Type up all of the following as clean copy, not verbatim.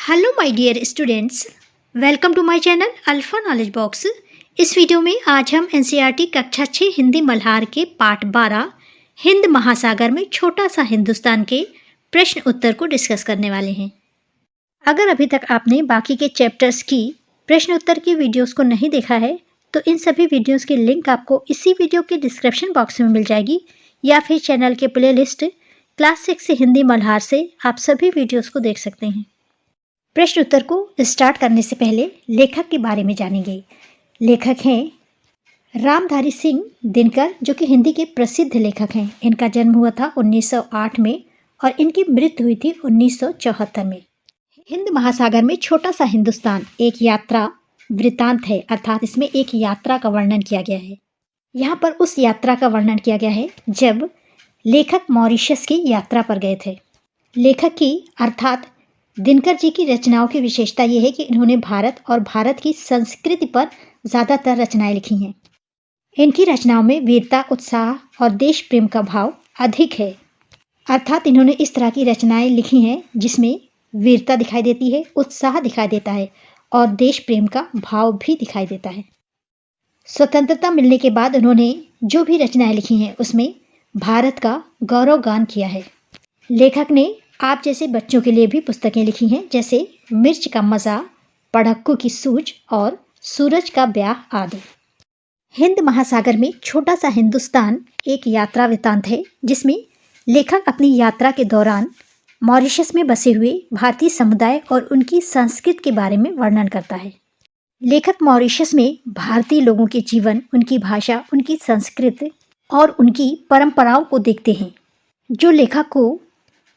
Hello my dear students, welcome to my channel alpha knowledge box. इस video में आज हम एनसीईआरटी कक्षा 6 हिंदी मल्हार के पाठ 12 हिंद महासागर में छोटा सा हिंदुस्तान के प्रश्न उत्तर को डिस्कस करने वाले हैं। अगर अभी तक आपने बाकी के चैप्टर्स की प्रश्न उत्तर की वीडियोस को नहीं देखा है तो इन सभी वीडियोस की लिंक आपको इसी वीडियो के डिस्क्रिप्शन बॉक्स में मिल जाएगी, या फिर चैनल के प्लेलिस्ट क्लास 6 से हिंदी मल्हार से आप सभी वीडियोस को देख सकते हैं। प्रश्न उत्तर को स्टार्ट करने से पहले लेखक के बारे में जानेंगे। लेखक हैं रामधारी सिंह दिनकर, जो कि हिंदी के प्रसिद्ध लेखक हैं। इनका जन्म हुआ था 1908 में और इनकी मृत्यु हुई थी 1974 में। हिंद महासागर में छोटा सा हिंदुस्तान एक यात्रा वृतांत है, अर्थात इसमें एक यात्रा का वर्णन किया गया है। यहाँ पर उस यात्रा का वर्णन किया गया है जब लेखक मॉरिशस की यात्रा पर गए थे। लेखक की अर्थात दिनकर जी की रचनाओं की विशेषता ये है कि इन्होंने भारत और भारत की संस्कृति पर ज़्यादातर रचनाएं लिखी हैं। इनकी रचनाओं में वीरता, उत्साह और देश प्रेम का भाव अधिक है, अर्थात इन्होंने इस तरह की रचनाएं लिखी हैं जिसमें वीरता दिखाई देती है, उत्साह दिखाई देता है और देश प्रेम का भाव भी दिखाई देता है। स्वतंत्रता मिलने के बाद उन्होंने जो भी रचनाएं लिखी हैं उसमें भारत का गौरवगान किया है। लेखक ने आप जैसे बच्चों के लिए भी पुस्तकें लिखी हैं, जैसे मिर्च का मज़ा, पढ़क्कू की सूझ और सूरज का ब्याह आदि। हिंद महासागर में छोटा सा हिंदुस्तान एक यात्रा वृत्तांत है जिसमें लेखक अपनी यात्रा के दौरान मॉरिशस में बसे हुए भारतीय समुदाय और उनकी संस्कृति के बारे में वर्णन करता है। लेखक मॉरिशस में भारतीय लोगों के जीवन, उनकी भाषा, उनकी संस्कृति और उनकी परंपराओं को देखते हैं, जो लेखक को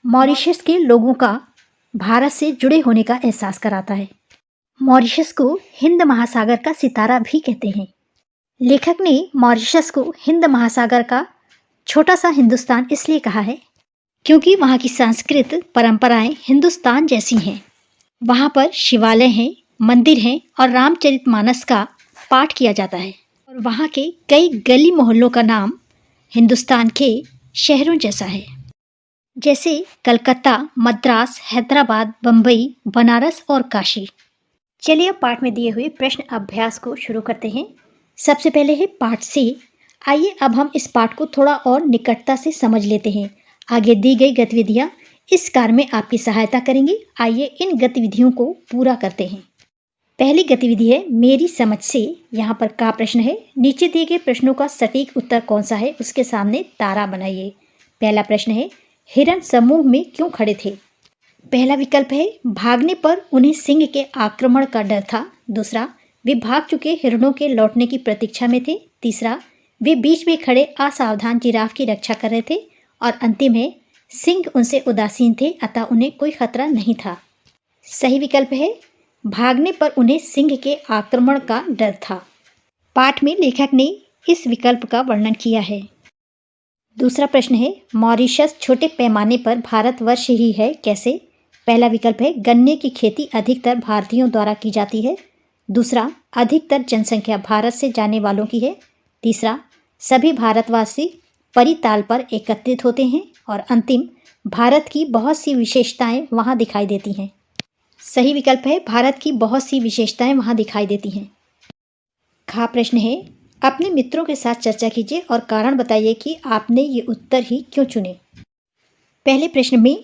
मॉरिशस के लोगों का भारत से जुड़े होने का एहसास कराता है। मॉरिशस को हिंद महासागर का सितारा भी कहते हैं। लेखक ने मॉरिशस को हिंद महासागर का छोटा सा हिंदुस्तान इसलिए कहा है क्योंकि वहाँ की संस्कृति, परंपराएं हिंदुस्तान जैसी हैं। वहाँ पर शिवालय हैं, मंदिर हैं और रामचरितमानस का पाठ किया जाता है। और वहाँ के कई गली मोहल्लों का नाम हिंदुस्तान के शहरों जैसा है, जैसे कलकत्ता, मद्रास, हैदराबाद, बम्बई, बनारस और काशी। चलिए अब पाठ में दिए हुए प्रश्न अभ्यास को शुरू करते हैं। सबसे पहले है पाठ सी। आइए अब हम इस पाठ को थोड़ा और निकटता से समझ लेते हैं। आगे दी गई गतिविधियाँ इस कार्य में आपकी सहायता करेंगी। आइए इन गतिविधियों को पूरा करते हैं। पहली गतिविधि है मेरी समझ से। यहाँ पर का प्रश्न है, नीचे दिए गए प्रश्नों का सटीक उत्तर कौन सा है, उसके सामने तारा बनाइए। पहला प्रश्न है हिरण समूह में क्यों खड़े थे। पहला विकल्प है भागने पर उन्हें सिंह के आक्रमण का डर था। दूसरा, वे भाग चुके हिरणों के लौटने की प्रतीक्षा में थे। तीसरा, वे बीच में खड़े असावधान जिराफ की रक्षा कर रहे थे। और अंतिम है सिंह उनसे उदासीन थे अतः उन्हें कोई खतरा नहीं था। सही विकल्प है भागने पर उन्हें सिंह के आक्रमण का डर था। पाठ में लेखक ने इस विकल्प का वर्णन किया है। दूसरा प्रश्न है मॉरिशस छोटे पैमाने पर भारतवर्ष ही है, कैसे। पहला विकल्प है गन्ने की खेती अधिकतर भारतीयों द्वारा की जाती है। दूसरा, अधिकतर जनसंख्या भारत से जाने वालों की है। तीसरा, सभी भारतवासी परिताल पर एकत्रित होते हैं। और अंतिम, भारत की बहुत सी विशेषताएं वहां दिखाई देती हैं। सही विकल्प है भारत की बहुत सी विशेषताएं वहां दिखाई देती हैं। खा प्रश्न है अपने मित्रों के साथ चर्चा कीजिए और कारण बताइए कि आपने ये उत्तर ही क्यों चुने। पहले प्रश्न में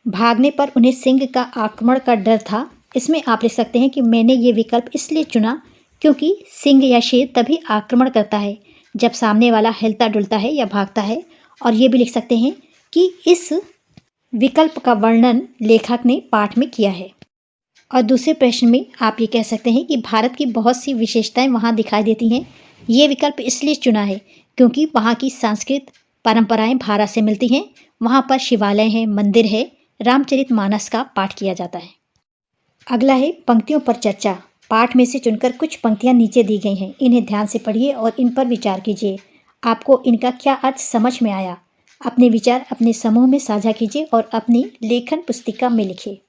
भागने पर उन्हें सिंह का आक्रमण का डर था, इसमें आप लिख सकते हैं कि मैंने ये विकल्प इसलिए चुना क्योंकि सिंह या शेर तभी आक्रमण करता है जब सामने वाला हिलता डुलता है या भागता है। और ये भी लिख सकते हैं कि इस विकल्प का वर्णन लेखक ने पाठ में किया है। और दूसरे प्रश्न में आप ये कह सकते हैं कि भारत की बहुत सी विशेषताएं वहाँ दिखाई देती हैं। ये विकल्प इसलिए चुना है क्योंकि वहाँ की सांस्कृतिक परंपराएं भारत से मिलती हैं। वहाँ पर शिवालय हैं, मंदिर है, रामचरितमानस का पाठ किया जाता है। अगला है पंक्तियों पर चर्चा। पाठ में से चुनकर कुछ पंक्तियाँ नीचे दी गई हैं, इन्हें ध्यान से पढ़िए और इन पर विचार कीजिए। आपको इनका क्या अर्थ समझ में आया। अपने विचार अपने समूह में साझा कीजिए और अपनी लेखन पुस्तिका में लिखिए।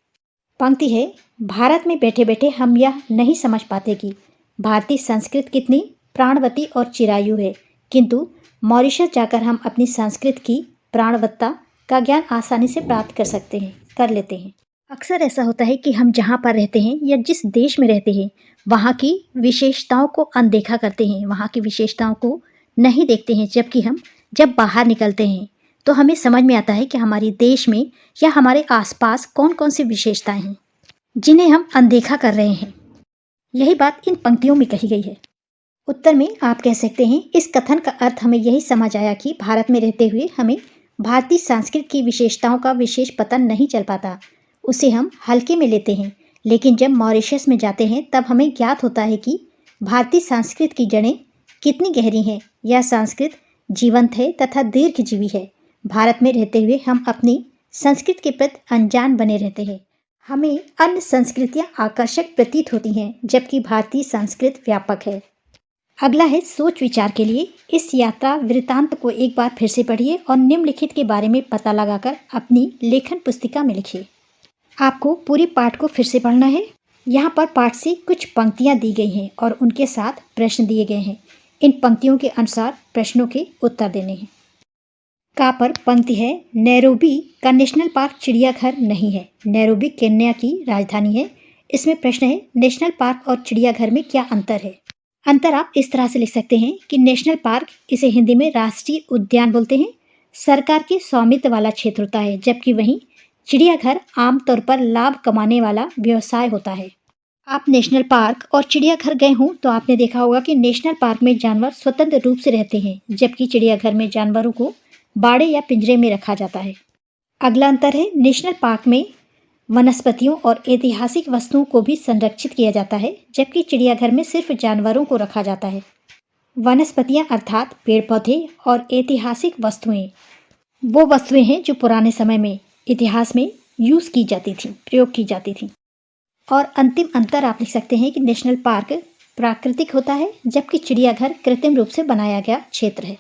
पंक्ति है भारत में बैठे बैठे हम यह नहीं समझ पाते कि भारतीय संस्कृति कितनी प्राणवती और चिरायु है, किंतु मॉरिशस जाकर हम अपनी संस्कृति की प्राणवत्ता का ज्ञान आसानी से प्राप्त कर लेते हैं। अक्सर ऐसा होता है कि हम जहाँ पर रहते हैं या जिस देश में रहते हैं, वहाँ की विशेषताओं को अनदेखा करते हैं, वहाँ की विशेषताओं को नहीं देखते हैं। जबकि हम जब बाहर निकलते हैं तो हमें समझ में आता है कि हमारे देश में या हमारे आसपास कौन-कौन सी विशेषताएं हैं, जिन्हें हम अनदेखा कर रहे हैं। यही बात इन पंक्तियों में कही गई है। उत्तर में आप कह सकते हैं, इस कथन का अर्थ हमें यही समझ आया कि भारत में रहते हुए हमें भारतीय संस्कृति की विशेषताओं का विशेष पता नहीं चल पाता। उसे हम हल्के में लेते हैं, लेकिन जब मॉरिशस में जाते हैं तब हमें ज्ञात होता है कि भारतीय संस्कृति की जड़ें कितनी गहरी हैं। यह संस्कृति जीवंत है तथा दीर्घजीवी है। भारत में रहते हुए हम अपनी संस्कृति के प्रति अनजान बने रहते हैं। हमें अन्य संस्कृतियाँ आकर्षक प्रतीत होती हैं, जबकि भारतीय संस्कृति व्यापक है। अगला है सोच विचार के लिए। इस यात्रा वृत्तांत को एक बार फिर से पढ़िए और निम्नलिखित के बारे में पता लगाकर अपनी लेखन पुस्तिका में लिखिए। आपको पूरी पाठ को फिर से पढ़ना है। यहाँ पर पाठ से कुछ पंक्तियाँ दी गई हैं और उनके साथ प्रश्न दिए गए हैं। इन पंक्तियों के अनुसार प्रश्नों के उत्तर देने हैं। का पर पंक्ति है, नैरोबी का नेशनल पार्क चिड़ियाघर नहीं है। नैरोबी केन्या की राजधानी है। इसमें प्रश्न है, नेशनल पार्क और चिड़ियाघर में क्या अंतर है। अंतर आप इस तरह से लिख सकते हैं कि नेशनल पार्क, इसे हिंदी में राष्ट्रीय उद्यान बोलते हैं, सरकार के स्वामित्व वाला क्षेत्र होता है, जबकि वहीं चिड़ियाघर आमतौर पर लाभ कमाने वाला व्यवसाय होता है। आप नेशनल पार्क और चिड़ियाघर गए हों तो आपने देखा होगा कि नेशनल पार्क में जानवर स्वतंत्र रूप से रहते हैं, जबकि चिड़ियाघर में जानवरों को बाड़े या पिंजरे में रखा जाता है। अगला अंतर है, नेशनल पार्क में वनस्पतियों और ऐतिहासिक वस्तुओं को भी संरक्षित किया जाता है, जबकि चिड़ियाघर में सिर्फ जानवरों को रखा जाता है। वनस्पतियाँ अर्थात पेड़ पौधे और ऐतिहासिक वस्तुएं वो वस्तुएं हैं जो पुराने समय में इतिहास में यूज़ की जाती थी, प्रयोग की जाती थी। और अंतिम अंतर आप लिख सकते हैं कि नेशनल पार्क प्राकृतिक होता है, जबकि चिड़ियाघर कृत्रिम रूप से बनाया गया क्षेत्र है।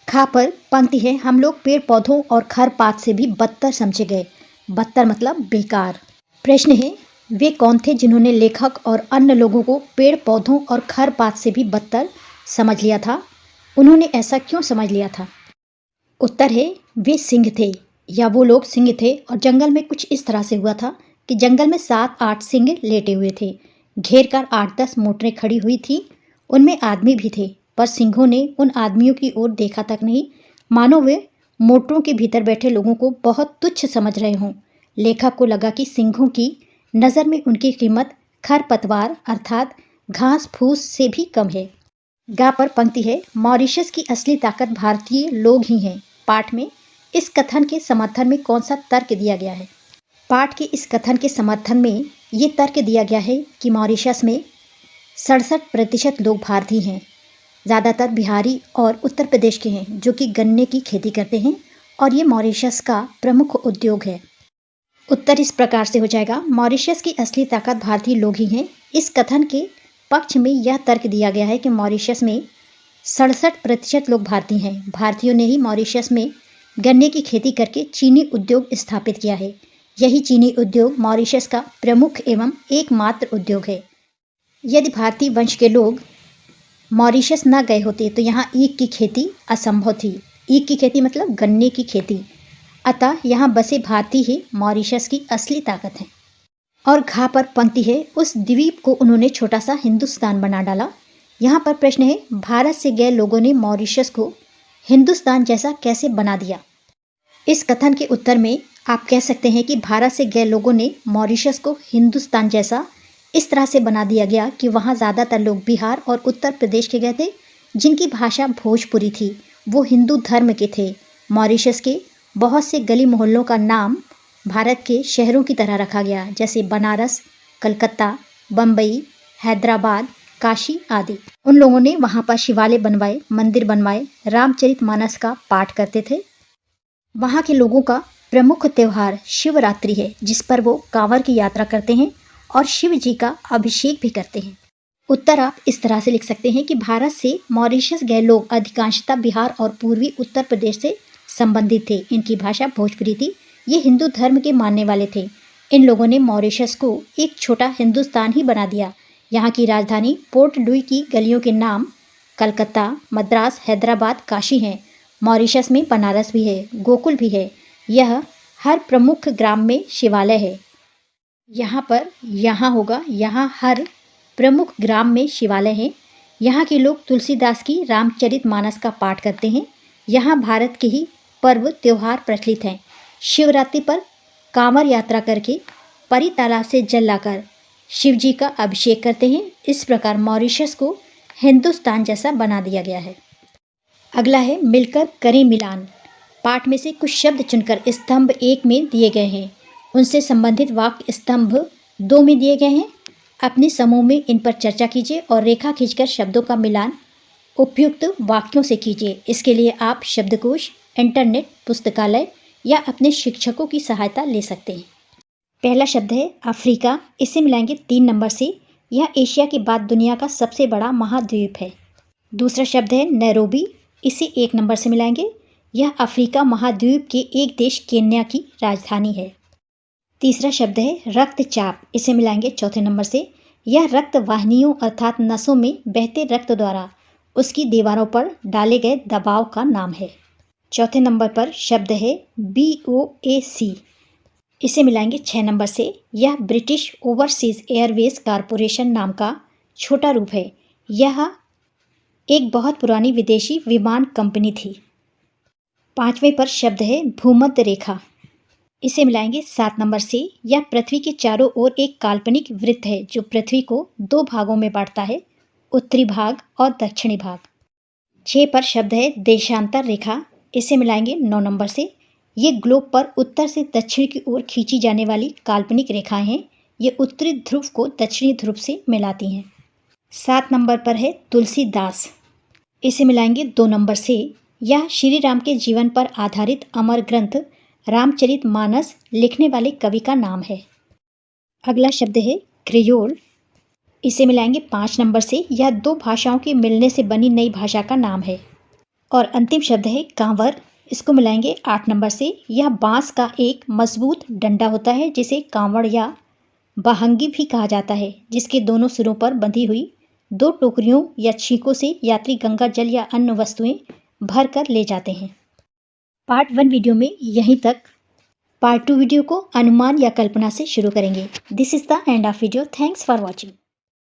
खा पर पंक्ति है, हम लोग पेड़ पौधों और खरपात से भी बदतर समझे गए। बदतर मतलब बेकार। प्रश्न है, वे कौन थे जिन्होंने लेखक और अन्य लोगों को पेड़ पौधों और खरपात से भी बदतर समझ लिया था। उन्होंने ऐसा क्यों समझ लिया था। उत्तर है, वे सिंह थे या वो लोग सिंह थे और जंगल में कुछ इस तरह से हुआ था कि जंगल में 7-8 सिंह लेटे हुए थे। घेर कर 8-10 मोटरें खड़ी हुई थी, उनमें आदमी भी थे, पर सिंहों ने उन आदमियों की ओर देखा तक नहीं, मानो वे मोटरों के भीतर बैठे लोगों को बहुत तुच्छ समझ रहे हों। लेखक को लगा कि सिंहों की नज़र में उनकी कीमत खरपतवार अर्थात घास फूस से भी कम है। गा पर पंक्ति है, मॉरिशस की असली ताकत भारतीय लोग ही हैं। पाठ में इस कथन के समर्थन में कौन सा तर्क दिया गया है। पाठ के इस कथन के समर्थन में ये तर्क दिया गया है कि मॉरिशस में 67% लोग भारतीय हैं। ज़्यादातर बिहारी और उत्तर प्रदेश के हैं, जो कि गन्ने की खेती करते हैं और ये मॉरिशस का प्रमुख उद्योग है। उत्तर इस प्रकार से हो जाएगा, मॉरिशस की असली ताकत भारतीय लोग ही हैं। इस कथन के पक्ष में यह तर्क दिया गया है कि मॉरिशस में 67% लोग भारतीय हैं। भारतीयों ने ही मॉरिशस में गन्ने की खेती करके चीनी उद्योग स्थापित किया है। यही चीनी उद्योग मॉरिशस का प्रमुख एवं एकमात्र उद्योग है। यदि भारतीय वंश के लोग मॉरिशस न गए होते तो यहाँ ईख की खेती असंभव थी। ईख की खेती मतलब गन्ने की खेती। अतः यहाँ बसे भारतीय ही मॉरिशस की असली ताकत है। और घा पर पंक्ति है, उस द्वीप को उन्होंने छोटा सा हिंदुस्तान बना डाला। यहाँ पर प्रश्न है, भारत से गए लोगों ने मॉरिशस को हिंदुस्तान जैसा कैसे बना दिया। इस कथन के उत्तर में आप कह सकते हैं कि भारत से गए लोगों ने मॉरिशस को हिंदुस्तान जैसा इस तरह से बना दिया गया कि वहाँ ज़्यादातर लोग बिहार और उत्तर प्रदेश के गए थे, जिनकी भाषा भोजपुरी थी। वो हिंदू धर्म के थे। मॉरिशस के बहुत से गली मोहल्लों का नाम भारत के शहरों की तरह रखा गया, जैसे बनारस, कलकत्ता, बम्बई, हैदराबाद, काशी आदि। उन लोगों ने वहाँ पर शिवालय बनवाए, मंदिर बनवाए, रामचरितमानस का पाठ करते थे। वहाँ के लोगों का प्रमुख त्यौहार शिवरात्रि है, जिस पर वो कांवड़ की यात्रा करते हैं और शिव जी का अभिषेक भी करते हैं। उत्तर आप इस तरह से लिख सकते हैं कि भारत से मॉरिशस गए लोग अधिकांशतः बिहार और पूर्वी उत्तर प्रदेश से संबंधित थे। इनकी भाषा भोजपुरी थी। ये हिंदू धर्म के मानने वाले थे। इन लोगों ने मॉरिशस को एक छोटा हिंदुस्तान ही बना दिया। यहाँ की राजधानी पोर्ट लुई की गलियों के नाम कलकत्ता, मद्रास, हैदराबाद, काशी हैं। मॉरिशस में बनारस भी है, गोकुल भी है। यह हर प्रमुख ग्राम में शिवालय है। यहाँ पर यहाँ होगा, यहाँ हर प्रमुख ग्राम में शिवालय है। यहाँ के लोग तुलसीदास की रामचरितमानस का पाठ करते हैं। यहाँ भारत के ही पर्व त्योहार प्रचलित हैं। शिवरात्रि पर कांवड़ यात्रा करके परी तालाब से जल लाकर शिव जी का अभिषेक करते हैं। इस प्रकार मॉरिशस को हिंदुस्तान जैसा बना दिया गया है। अगला है मिलकर करें मिलान। पाठ में से कुछ शब्द चुनकर स्तंभ 1 में दिए गए हैं, उनसे संबंधित वाक्य स्तंभ 2 में दिए गए हैं। अपने समूह में इन पर चर्चा कीजिए और रेखा खींचकर शब्दों का मिलान उपयुक्त वाक्यों से कीजिए। इसके लिए आप शब्दकोश, इंटरनेट, पुस्तकालय या अपने शिक्षकों की सहायता ले सकते हैं। पहला शब्द है अफ्रीका। इसे मिलाएंगे 3 नंबर से। यह एशिया के बाद दुनिया का सबसे बड़ा महाद्वीप है। दूसरा शब्द है नैरोबी। इसे 1 नंबर से मिलाएंगे। यह अफ्रीका महाद्वीप के एक देश केन्या की राजधानी है। तीसरा शब्द है रक्तचाप। इसे मिलाएंगे 4थे नंबर से। यह रक्त वाहिनियों अर्थात नसों में बहते रक्त द्वारा उसकी दीवारों पर डाले गए दबाव का नाम है। चौथे नंबर पर शब्द है BOAC। इसे मिलाएंगे 6 नंबर से। यह ब्रिटिश ओवरसीज एयरवेज कारपोरेशन नाम का छोटा रूप है। यह एक बहुत पुरानी विदेशी विमान कंपनी थी। 5वें पर शब्द है भूमध्य रेखा। इसे मिलाएंगे 7 नंबर से। यह पृथ्वी के चारों ओर एक काल्पनिक वृत्त है जो पृथ्वी को 2 भागों में बांटता है, उत्तरी भाग और दक्षिणी भाग। 6 पर शब्द है देशांतर रेखा। इसे मिलाएंगे 9 नंबर से। ये ग्लोब पर उत्तर से दक्षिण की ओर खींची जाने वाली काल्पनिक रेखाएं हैं। ये उत्तरी ध्रुव को दक्षिणी ध्रुव से मिलाती हैं। 7 नंबर पर है तुलसीदास। इसे मिलाएंगे 2 नंबर से। यह श्री राम के जीवन पर आधारित अमर ग्रंथ रामचरितमानस लिखने वाले कवि का नाम है। अगला शब्द है क्रेयोल। इसे मिलाएंगे 5 नंबर से। यह 2 भाषाओं के मिलने से बनी नई भाषा का नाम है। और अंतिम शब्द है कांवर। इसको मिलाएंगे 8 नंबर से। यह बांस का एक मजबूत डंडा होता है जिसे कांवड़ या बहंगी भी कहा जाता है, जिसके दोनों सिरों पर बंधी हुई 2 टोकरियों या छींकों से यात्री गंगा जल या अन्य वस्तुएं भर कर ले जाते हैं। पार्ट 1 वीडियो में यहीं तक। पार्ट 2 वीडियो को अनुमान या कल्पना से शुरू करेंगे। This is the end of video. Thanks for watching.